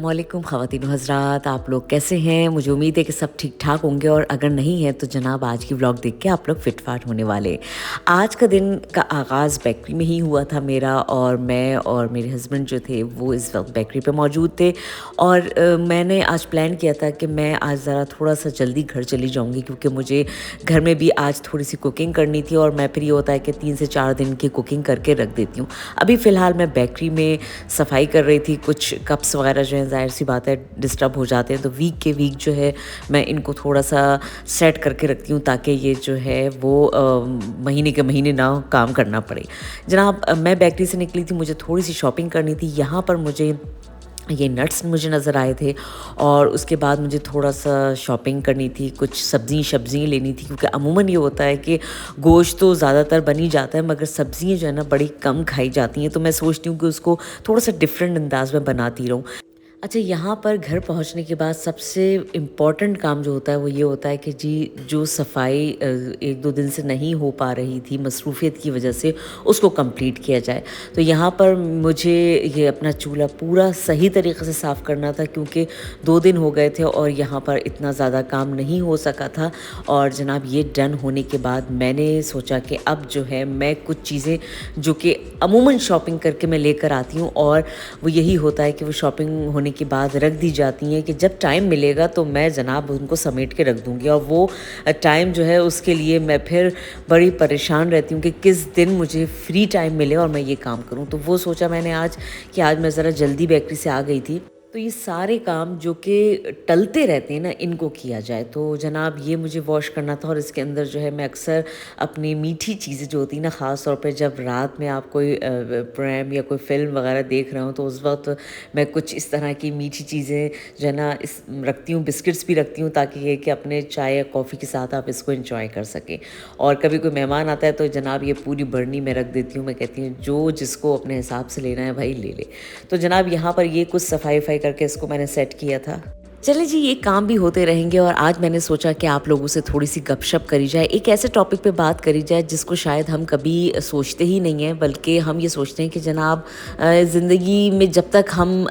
अस्सलामुअलैकुम ख़वातीन व हज़रात, आप लोग कैसे हैं? मुझे उम्मीद है कि सब ठीक ठाक होंगे और अगर नहीं है तो जनाब आज की व्लॉग देख के आप लोग फिट फाट होने वाले हैं। आज का दिन का आगाज़ बेकरी में ही हुआ था मेरा, और मैं और मेरे हस्बैंड जो थे वो इस वक्त बेकरी पे मौजूद थे। और मैंने आज प्लान किया था कि मैं आज ज़रा थोड़ा सा जल्दी घर चली जाऊँगी, क्योंकि मुझे घर में भी आज थोड़ी सी कुकिंग करनी थी। और मैं फिर ये होता है कि 3 से 4 दिन की कुकिंग करके रख देती हूँ। अभी फ़िलहाल मैं बेकरी में सफाई कर रही थी, कुछ कप्स वगैरह जो है ज़ाहिर सी बात है डिस्टर्ब हो जाते हैं, तो वीक के वीक जो है मैं इनको थोड़ा सा सेट करके रखती हूँ ताकि ये जो है वो महीने के महीने ना काम करना पड़े। जनाब मैं बेकरी से निकली थी, मुझे थोड़ी सी शॉपिंग करनी थी। यहाँ पर मुझे ये नट्स मुझे नज़र आए थे, और उसके बाद मुझे थोड़ा सा शॉपिंग करनी थी, कुछ सब्ज़ी लेनी थी, क्योंकि अमूमन ये होता है कि गोश्त तो ज़्यादातर बन ही जाता है मगर सब्ज़ियाँ जो है ना बड़ी कम खाई जाती हैं। तो मैं सोचती हूँ कि उसको थोड़ा सा डिफरेंट अंदाज में बनाती रहूँ। अच्छा, यहाँ पर घर पहुँचने के बाद सबसे इम्पॉर्टेंट काम जो होता है वो ये होता है कि जी जो सफाई 1-2 दिन से नहीं हो पा रही थी मसरूफ़ियत की वजह से, उसको कंप्लीट किया जाए। तो यहाँ पर मुझे ये अपना चूल्हा पूरा सही तरीके से साफ़ करना था, क्योंकि 2 दिन हो गए थे और यहाँ पर इतना ज़्यादा काम नहीं हो सका था। और जनाब ये डन होने के बाद मैंने सोचा कि अब जो है मैं कुछ चीज़ें जो कि अमूमन शॉपिंग करके मैं लेकर आती हूँ, और वो यही होता है कि वो शॉपिंग होने के बाद रख दी जाती हैं कि जब टाइम मिलेगा तो मैं जनाब उनको समेट के रख दूँगी। और वो टाइम जो है उसके लिए मैं फिर बड़ी परेशान रहती हूँ कि किस दिन मुझे फ्री टाइम मिले और मैं ये काम करूँ। तो वो सोचा मैंने आज कि आज मैं ज़रा जल्दी बेकरी से आ गई थी, तो ये सारे काम जो कि टलते रहते हैं ना इनको किया जाए। तो जनाब ये मुझे वॉश करना था, और इसके अंदर जो है मैं अक्सर अपनी मीठी चीज़ें जो होती हैं ना, ख़ास तौर पे जब रात में आप कोई प्रोग्राम या कोई फ़िल्म वगैरह देख रहे हो तो उस वक्त मैं कुछ इस तरह की मीठी चीज़ें जो है ना इस रखती हूँ। बिस्किट्स भी रखती हूँ ताकि ये कि अपने चाय या कॉफ़ी के साथ आप इसको इंजॉय कर सकें। और कभी कोई मेहमान आता है तो जनाब ये पूरी बर्नी में रख देती हूँ। मैं कहती हूँ जो जिसको अपने हिसाब से लेना है भाई ले ले। तो जनाब यहाँ पर ये कुछ सफाई करके इसको मैंने सेट किया था। चलिए जी, ये काम भी होते रहेंगे, और आज मैंने सोचा कि आप लोगों से थोड़ी सी गपशप करी जाए, एक ऐसे टॉपिक पे बात करी जाए जिसको शायद हम कभी सोचते ही नहीं हैं, बल्कि हम ये सोचते हैं कि जनाब ज़िंदगी में जब तक हम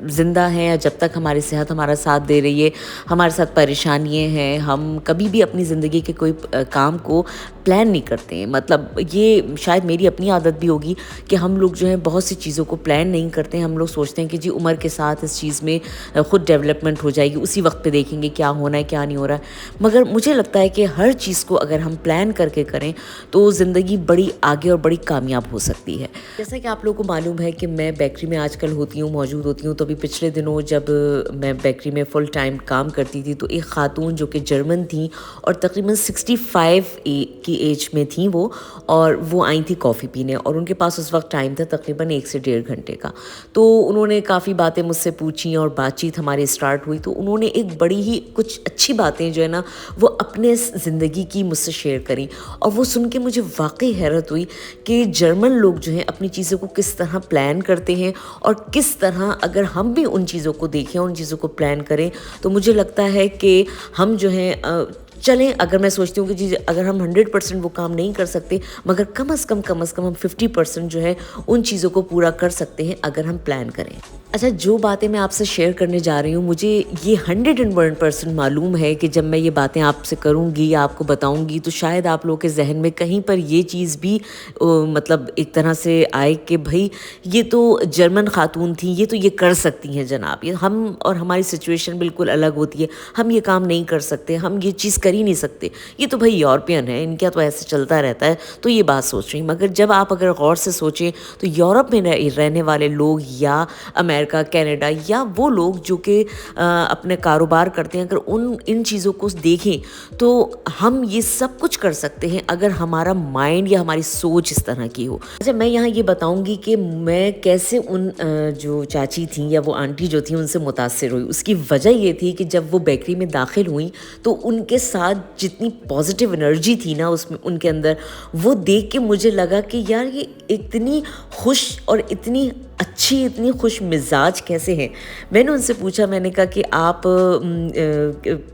ज़िंदा हैं या जब तक हमारी सेहत हमारा साथ दे रही है, हमारे साथ परेशानियाँ हैं, हम कभी भी अपनी ज़िंदगी के कोई काम को प्लान नहीं करते हैं। मतलब ये शायद मेरी अपनी आदत भी होगी कि हम लोग जो है बहुत सी चीज़ों को प्लान नहीं करते हैं। हम लोग सोचते हैं कि जी उम्र के साथ इस चीज़ में ख़ुद डेवलपमेंट हो जाएगी, उसी वक्त पे देखेंगे क्या होना है क्या नहीं हो रहा है। मगर मुझे लगता है कि हर चीज़ को अगर हम प्लान करके करें तो ज़िंदगी बड़ी आगे और बड़ी कामयाब हो सकती है। जैसा कि आप लोगों को मालूम है कि मैं बेकरी में आजकल मौजूद होती हूँ, तो अभी पिछले दिनों जब मैं बेकरी में फुल टाइम काम करती थी तो एक ख़ातून जो कि जर्मन थी और तकरीबन 65 की एज में थी वो, और वो आई थी कॉफ़ी पीने, और उनके पास उस वक्त टाइम था तकरीबन 1 से 1.5 घंटे का। तो उन्होंने काफ़ी बातें मुझसे पूछी और बातचीत हमारी स्टार्ट हुई। तो उन्होंने एक बड़ी ही कुछ अच्छी बातें जो है ना वो अपने ज़िंदगी की मुझसे शेयर करी, और वो सुन के मुझे वाकई हैरत हुई कि जर्मन लोग जो हैं अपनी चीज़ों को किस तरह प्लान करते हैं, और किस तरह अगर हम भी उन चीज़ों को देखें, उन चीज़ों को प्लान करें, तो मुझे लगता है कि हम जो हैं चलें। अगर मैं सोचती हूँ कि जी अगर हम 100% वो काम नहीं कर सकते, मगर कम से कम हम 50% जो है उन चीज़ों को पूरा कर सकते हैं अगर हम प्लान करें। अच्छा, जो बातें मैं आपसे शेयर करने जा रही हूँ, मुझे ये 101% मालूम है कि जब मैं ये बातें आपसे करूँगी या आपको बताऊँगी तो शायद आप लोगों के जहन में कहीं पर ये चीज़ भी मतलब एक तरह से आए कि भाई ये तो जर्मन खातून थी, ये तो ये कर सकती हैं जनाब, ये हम और हमारी सिचुएशन बिल्कुल अलग होती है, हम ये काम नहीं कर सकते, हम ये चीज़ कर ही नहीं सकते, ये तो भाई यूरोपियन है, इनका तो ऐसे चलता रहता है, तो ये बात सोच रही। मगर जब आप अगर गौर से सोचें तो यूरोप में रहने वाले लोग या अमेरिका, कनाडा, या वो लोग जो कि अपने कारोबार करते हैं, अगर इन चीज़ों को देखें तो हम ये सब कुछ कर सकते हैं अगर हमारा माइंड या हमारी सोच इस तरह की हो। अच्छा, मैं यहाँ ये बताऊँगी कि मैं कैसे उन जो चाची थी या वो आंटी जो थी उनसे मुतासिर हुई। उसकी वजह ये थी कि जब वो बेकरी में दाखिल हुई तो उनके साथ जितनी पॉजिटिव एनर्जी थी ना उसमें उनके अंदर, वो देख के मुझे लगा कि यार ये इतनी खुश और इतनी اچھی اتنی خوش مزاج کیسے ہیں؟ میں نے ان سے پوچھا، میں نے کہا کہ آپ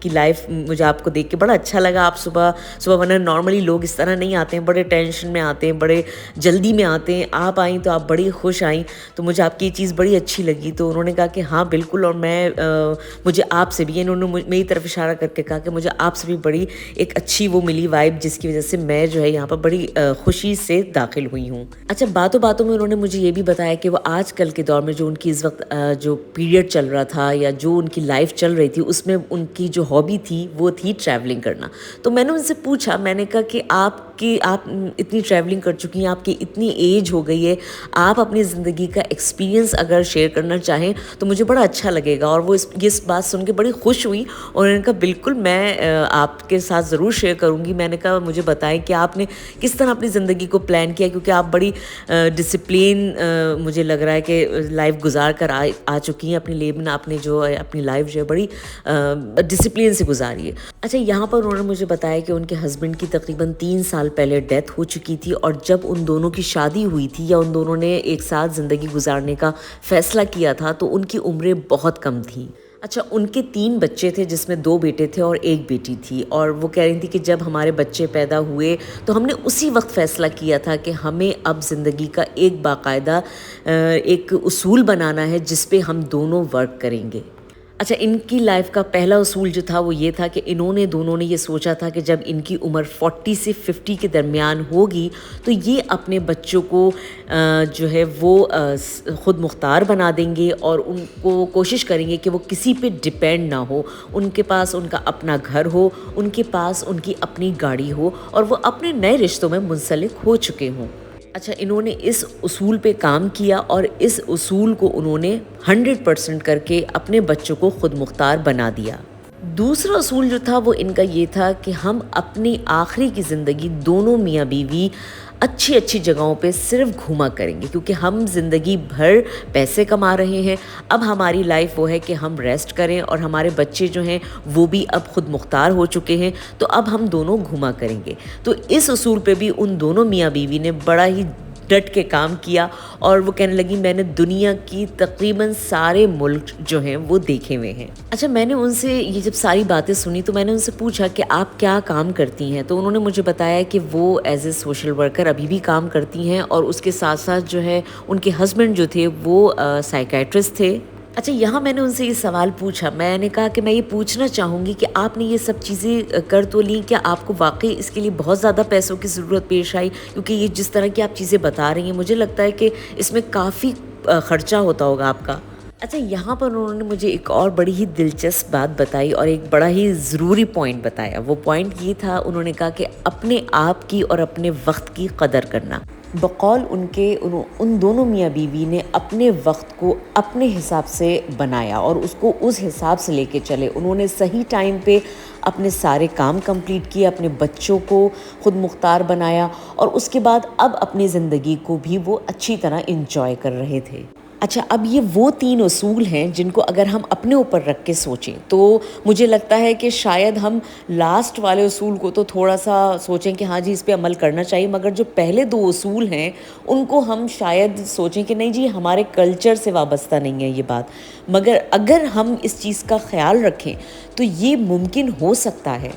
کی لائف مجھے آپ کو دیکھ کے بڑا اچھا لگا. آپ صبح ورنہ نارملی لوگ اس طرح نہیں آتے ہیں، بڑے ٹینشن میں آتے ہیں، بڑے جلدی میں آتے ہیں. آپ آئیں تو آپ بڑی خوش آئیں، تو مجھے آپ کی یہ چیز بڑی اچھی لگی. تو انہوں نے کہا کہ ہاں بالکل، اور مجھے آپ سے بھی، انہوں نے میری طرف اشارہ کر کے کہا کہ مجھے آپ سے بھی بڑی ایک اچھی وہ ملی وائب، جس کی وجہ سے میں جو ہے یہاں پر بڑی خوشی سے داخل ہوئی ہوں. اچھا، باتوں باتوں میں انہوں نے مجھے یہ بھی بتایا کہ وہ آج کل کے دور میں جو ان کی اس وقت جو پیریڈ چل رہا تھا یا جو ان کی لائف چل رہی تھی، اس میں ان کی جو ہابی تھی وہ تھی ٹریولنگ کرنا. تو میں نے ان سے پوچھا، میں نے کہا کہ آپ اتنی ٹریولنگ کر چکی ہیں، آپ کی اتنی ایج ہو گئی ہے، آپ اپنی زندگی کا ایکسپیرینس اگر شیئر کرنا چاہیں تو مجھے بڑا اچھا لگے گا. اور وہ اس بات سن کے بڑی خوش ہوئی، اور انہوں نے کہا بالکل میں آپ کے ساتھ ضرور شیئر کروں گی. میں نے کہا مجھے بتائیں کہ آپ نے کس طرح اپنی زندگی کو پلان کیا، کیونکہ آپ بڑی ڈسپلین مجھے لگ رہا ہے کہ لائف گزار کر آ چکی ہیں اپنی لیبن. آپ نے جو ہے اپنی لائف جو ہے بڑی ڈسپلین سے گزاری ہے. اچھا، یہاں پر انہوں نے مجھے بتایا کہ ان کے ہسبینڈ کی تقریباً 3 سال پہلے ڈیتھ ہو چکی تھی، اور جب ان دونوں کی شادی ہوئی تھی یا ان دونوں نے ایک ساتھ زندگی گزارنے کا فیصلہ کیا تھا تو ان کی عمریں بہت کم تھیں. اچھا، ان کے 3 بچے تھے، جس میں 2 بیٹے تھے اور 1 بیٹی تھی. اور وہ کہہ رہی تھی کہ جب ہمارے بچے پیدا ہوئے تو ہم نے اسی وقت فیصلہ کیا تھا کہ ہمیں اب زندگی کا ایک باقاعدہ ایک اصول بنانا ہے جس پہ ہم دونوں ورک کریں گے. اچھا، ان کی لائف کا پہلا اصول جو تھا وہ یہ تھا کہ دونوں نے یہ سوچا تھا کہ جب ان کی عمر 40 سے 50 کے درمیان ہوگی تو یہ اپنے بچوں کو جو ہے وہ خود مختار بنا دیں گے، اور ان کو کوشش کریں گے کہ وہ کسی پہ ڈپینڈ نہ ہو. ان کے پاس ان کا اپنا گھر ہو، ان کے پاس ان کی اپنی گاڑی ہو، اور وہ اپنے نئے رشتوں میں منسلک ہو چکے ہوں. اچھا، انہوں نے اس اصول پہ کام کیا، اور اس اصول کو انہوں نے 100% کر کے اپنے بچوں کو خود مختار بنا دیا. دوسرا اصول جو تھا وہ ان کا یہ تھا کہ ہم اپنی آخری کی زندگی دونوں میاں بیوی اچھی جگہوں پہ صرف گھوما کریں گے، کیونکہ ہم زندگی بھر پیسے کما رہے ہیں. اب ہماری لائف وہ ہے کہ ہم ریسٹ کریں، اور ہمارے بچے جو ہیں وہ بھی اب خود مختار ہو چکے ہیں، تو اب ہم دونوں گھوما کریں گے. تو اس اصول پہ بھی ان دونوں میاں بیوی نے بڑا ہی ڈٹ کے کام کیا، اور وہ کہنے لگی میں نے دنیا کی تقریباً سارے ملک جو ہیں وہ دیکھے ہوئے ہیں. اچھا، میں نے ان سے یہ جب ساری باتیں سنی تو میں نے ان سے پوچھا کہ آپ کیا کام کرتی ہیں. تو انہوں نے مجھے بتایا کہ وہ ایز اے سوشل ورکر ابھی بھی کام کرتی ہیں، اور اس کے ساتھ ساتھ جو ہے ان کے ہسبینڈ جو تھے وہ سائیکیٹرسٹ تھے. اچھا، یہاں میں نے ان سے یہ سوال پوچھا، میں نے کہا کہ میں یہ پوچھنا چاہوں گی کہ آپ نے یہ سب چیزیں کر تو لیں، کیا آپ کو واقعی اس کے لیے بہت زیادہ پیسوں کی ضرورت پیش آئی؟ کیونکہ یہ جس طرح کی آپ چیزیں بتا رہی ہیں مجھے لگتا ہے کہ اس میں کافی خرچہ ہوتا ہوگا آپ کا. اچھا، یہاں پر انہوں نے مجھے ایک اور بڑی ہی دلچسپ بات بتائی اور ایک بڑا ہی ضروری پوائنٹ بتایا. وہ پوائنٹ یہ تھا، انہوں نے کہا کہ اپنے آپ کی اور اپنے وقت کی قدر کرنا. بقول ان دونوں میاں بیوی نے اپنے وقت کو اپنے حساب سے بنایا اور اس کو اس حساب سے لے کے چلے. انہوں نے صحیح ٹائم پہ اپنے سارے کام کمپلیٹ کیے، اپنے بچوں کو خود مختار بنایا، اور اس کے بعد اب اپنی زندگی کو بھی وہ اچھی طرح انجوائے کر رہے تھے. اچھا، اب یہ وہ 3 اصول ہیں جن کو اگر ہم اپنے اوپر رکھ کے سوچیں تو مجھے لگتا ہے کہ شاید ہم لاسٹ والے اصول کو تو تھوڑا سا سوچیں کہ ہاں جی اس پہ عمل کرنا چاہیے، مگر جو پہلے 2 اصول ہیں ان کو ہم شاید سوچیں کہ نہیں جی ہمارے کلچر سے وابستہ نہیں ہے یہ بات. مگر اگر ہم اس چیز کا خیال رکھیں تو یہ ممکن ہو سکتا ہے.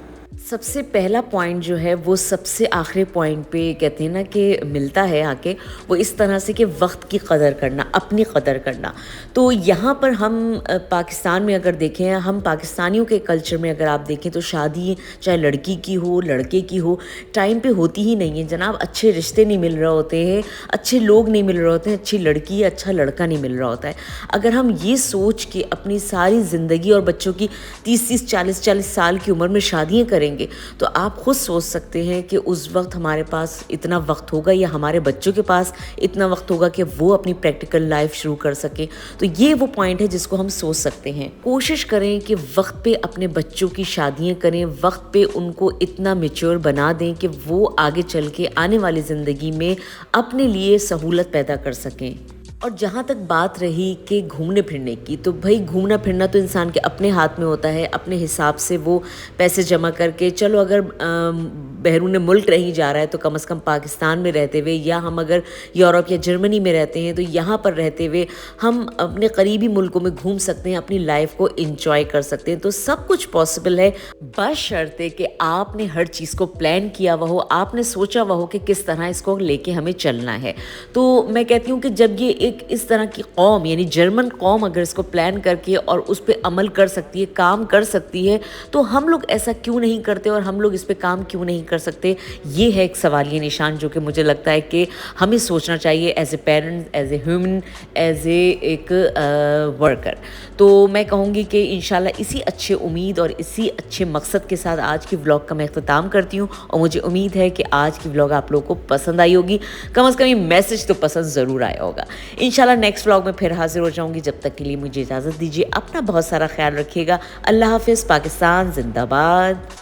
سب سے پہلا پوائنٹ جو ہے وہ سب سے آخری پوائنٹ پہ کہتے ہیں نا کہ ملتا ہے آ کے، وہ اس طرح سے کہ وقت کی قدر کرنا، اپنی قدر کرنا. تو یہاں پر ہم پاکستان میں اگر دیکھیں، ہم پاکستانیوں کے کلچر میں اگر آپ دیکھیں تو شادی چاہے لڑکی کی ہو لڑکے کی ہو ٹائم پہ ہوتی ہی نہیں ہے جناب. اچھے رشتے نہیں مل رہے ہوتے ہیں، اچھے لوگ نہیں مل رہے ہوتے ہیں، اچھی لڑکی اچھا لڑکا نہیں مل رہا ہوتا ہے. اگر ہم یہ سوچ کے اپنی ساری زندگی اور بچوں کی 30 40 سال کی عمر میں شادیاں کریں گے تو آپ خود سوچ سکتے ہیں کہ اس وقت ہمارے پاس اتنا وقت ہوگا یا ہمارے بچوں کے پاس اتنا وقت ہوگا کہ وہ اپنی پریکٹیکل لائف شروع کر سکیں. تو یہ وہ پوائنٹ ہے جس کو ہم سوچ سکتے ہیں. کوشش کریں کہ وقت پہ اپنے بچوں کی شادیاں کریں، وقت پہ ان کو اتنا میچور بنا دیں کہ وہ آگے چل کے آنے والی زندگی میں اپنے لیے سہولت پیدا کر سکیں. और जहाँ तक बात रही कि घूमने फिरने की, तो भाई घूमना फिरना तो इंसान के अपने हाथ में होता है, अपने हिसाब से वो पैसे जमा करके, चलो अगर बैरून मुल्क नहीं जा रहा है तो कम से कम पाकिस्तान में रहते हुए, या हम अगर यूरोप या जर्मनी में रहते हैं तो यहाँ पर रहते हुए हम अपने करीबी मुल्कों में घूम सकते हैं, अपनी लाइफ को इंजॉय कर सकते हैं। तो सब कुछ पॉसिबल है, बशर्ते कि आपने हर चीज़ को प्लान किया हुआ हो, आपने सोचा हुआ हो कि किस तरह इसको लेके हमें चलना है। तो मैं कहती हूँ कि जब ये एक इस तरह की कौम, यानी जर्मन कौम, अगर इसको प्लान करके और उस पर अमल कर सकती है, काम कर सकती है, तो हम लोग ऐसा क्यों नहीं करते और हम लोग इस पर काम क्यों नहीं कर सकते? ये है एक सवालिया निशान जो कि मुझे लगता है कि हमें सोचना चाहिए as a parents, as a human, as a एक वर्कर। तो मैं कहूँगी कि इंशाल्लाह इसी अच्छे उम्मीद और इसी अच्छे मकसद के साथ आज की व्लॉग का मैं इख्तिताम करती हूँ, और मुझे उम्मीद है कि आज की व्लॉग आप लोगों को पसंद आई होगी, कम से कम ये मैसेज तो पसंद ज़रूर आया होगा। इंशाल्लाह नेक्स्ट व्लॉग में फिर हाजिर हो जाऊँगी, जब तक के लिए मुझे इजाज़त दीजिए, अपना बहुत सारा ख्याल रखिएगा। अल्लाह हाफिज़, पाकिस्तान जिंदाबाद।